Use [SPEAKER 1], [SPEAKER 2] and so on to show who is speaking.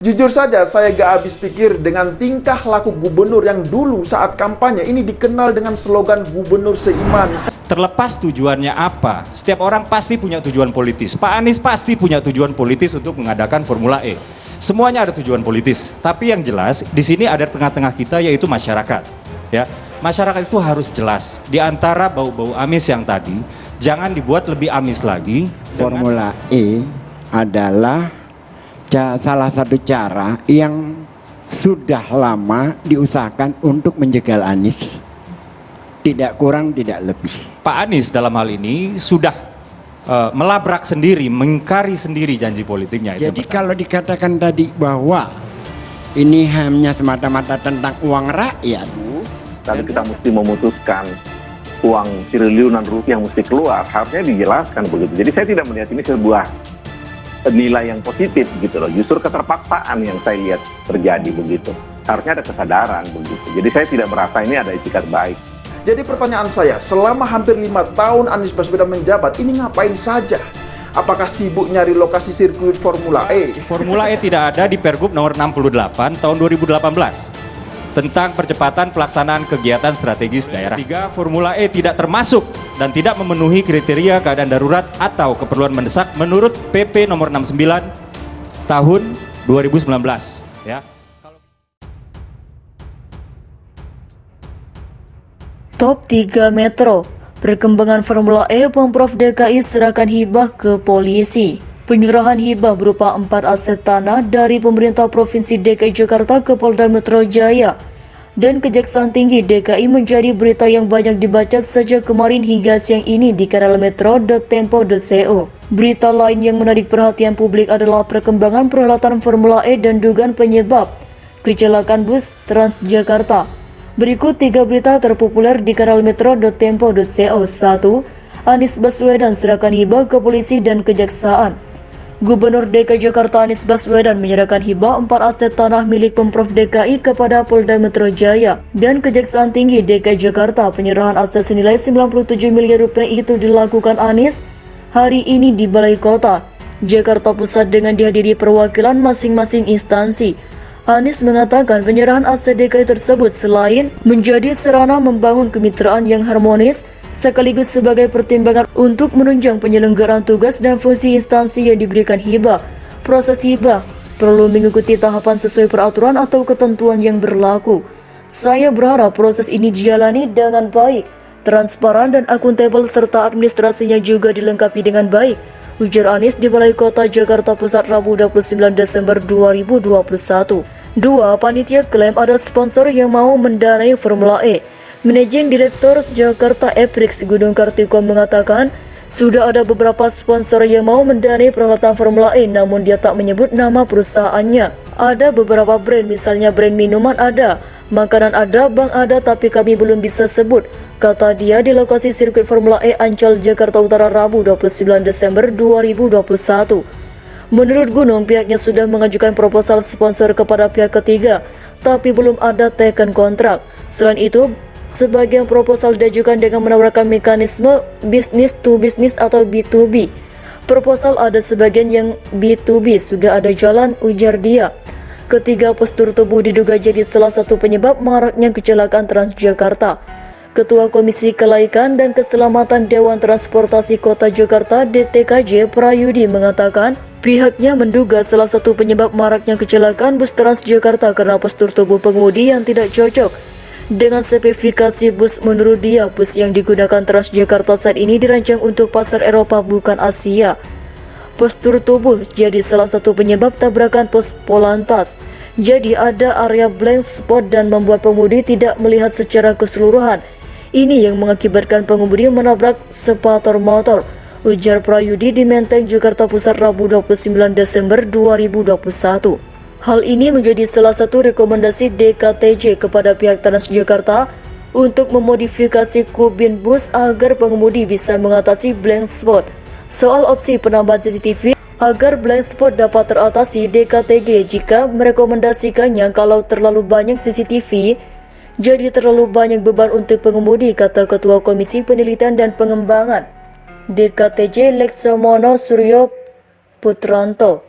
[SPEAKER 1] Jujur saja, saya gak habis pikir dengan tingkah laku gubernur yang dulu saat kampanye ini dikenal dengan slogan gubernur seiman.
[SPEAKER 2] Terlepas tujuannya apa, setiap orang pasti punya tujuan politis. Pak Anies pasti punya tujuan politis untuk mengadakan Formula E. Semuanya ada tujuan politis, tapi yang jelas di sini ada tengah-tengah kita yaitu masyarakat. Ya, masyarakat itu harus jelas. Di antara bau-bau amis yang tadi, jangan dibuat lebih amis lagi.
[SPEAKER 3] Formula E adalah salah satu cara yang sudah lama diusahakan untuk menjegal Anies, tidak kurang tidak lebih.
[SPEAKER 2] Pak Anies dalam hal ini sudah melabrak sendiri, mengingkari sendiri janji politiknya.
[SPEAKER 3] Jadi kalau dikatakan tadi bahwa ini hanya semata-mata tentang uang rakyat,
[SPEAKER 4] kalau kita mesti memutuskan uang triliunan rupiah mesti keluar, harusnya dijelaskan begitu. Jadi saya tidak melihat ini sebuah nilai yang positif gitu loh, justru keterpaksaan yang saya lihat terjadi begitu. Harusnya ada kesadaran begitu. Jadi saya tidak merasa ini ada itikat baik.
[SPEAKER 1] Jadi pertanyaan saya, selama hampir 5 tahun Anies Baswedan menjabat, ini ngapain saja? Apakah sibuk nyari lokasi sirkuit Formula E?
[SPEAKER 2] Formula E tidak ada di Pergub nomor 68 tahun 2018 tentang percepatan pelaksanaan kegiatan strategis daerah. 3. Formula E tidak termasuk dan tidak memenuhi kriteria keadaan darurat atau keperluan mendesak menurut PP nomor 69 tahun 2019 ya.
[SPEAKER 5] Top 3 Metro. Perkembangan Formula E, Pemprov DKI serahkan hibah ke polisi. Penyerahan hibah berupa 4 aset tanah dari pemerintah Provinsi DKI Jakarta ke Polda Metro Jaya dan Kejaksaan Tinggi DKI menjadi berita yang banyak dibaca sejak kemarin hingga siang ini di kanal metro.tempo.co. Berita lain yang menarik perhatian publik adalah perkembangan perhelatan Formula E dan dugaan penyebab kecelakaan bus Transjakarta. Berikut 3 berita terpopuler di kanal metro.tempo.co. 1. Anies Baswedan serahkan hibah ke polisi dan kejaksaan. Gubernur DKI Jakarta Anies Baswedan menyerahkan hibah 4 aset tanah milik Pemprov DKI kepada Polda Metro Jaya dan Kejaksaan Tinggi DKI Jakarta. Penyerahan aset senilai 97 miliar rupiah itu dilakukan Anies hari ini di Balai Kota Jakarta Pusat dengan dihadiri perwakilan masing-masing instansi. Anies mengatakan penyerahan aset DKI tersebut selain menjadi sarana membangun kemitraan yang harmonis, sekaligus sebagai pertimbangan untuk menunjang penyelenggaraan tugas dan fungsi instansi yang diberikan hibah. Proses hibah perlu mengikuti tahapan sesuai peraturan atau ketentuan yang berlaku. Saya berharap proses ini dijalani dengan baik, transparan dan akuntabel serta administrasinya juga dilengkapi dengan baik, ujar Anies di Balai Kota Jakarta Pusat Rabu 29 Desember 2021. 2. Panitia klaim ada sponsor yang mau mendanai Formula E. Managing Direktur Jakarta Eprix Gunung Kartiko mengatakan sudah ada beberapa sponsor yang mau mendanai perhelatan Formula E, namun dia tak menyebut nama perusahaannya. Ada beberapa brand, misalnya brand minuman ada, makanan ada, bank ada, tapi kami belum bisa sebut, kata dia di lokasi sirkuit Formula E Ancol, Jakarta Utara Rabu 29 Desember 2021. Menurut Gunung, pihaknya sudah mengajukan proposal sponsor kepada pihak ketiga, tapi belum ada teken kontrak. Selain itu, sebagian proposal diajukan dengan menawarkan mekanisme business to business atau B2B. Proposal ada sebagian yang B2B, sudah ada jalan, ujar dia. Ketiga, postur tubuh diduga jadi salah satu penyebab maraknya kecelakaan Transjakarta. Ketua Komisi Kelaikan dan Keselamatan Dewan Transportasi Kota Jakarta DTKJ Prayudi mengatakan pihaknya menduga salah satu penyebab maraknya kecelakaan bus Transjakarta karena postur tubuh pengemudi yang tidak cocok dengan spesifikasi bus. Menurut dia, bus yang digunakan Transjakarta saat ini dirancang untuk pasar Eropa bukan Asia. Postur tubuh jadi salah satu penyebab tabrakan pos Polantas. Jadi ada area blind spot dan membuat pengemudi tidak melihat secara keseluruhan. Ini yang mengakibatkan pengemudi menabrak separator motor, ujar Prayudi di Menteng, Jakarta Pusat Rabu 29 Desember 2021. Hal ini menjadi salah satu rekomendasi DKTJ kepada pihak Transjakarta untuk memodifikasi kubin bus agar pengemudi bisa mengatasi blind spot. Soal opsi penambahan CCTV agar blind spot dapat teratasi, DKTJ jika merekomendasikannya kalau terlalu banyak CCTV, jadi terlalu banyak beban untuk pengemudi, kata Ketua Komisi Penelitian dan Pengembangan DKTJ Leksamono Suryo Putranto.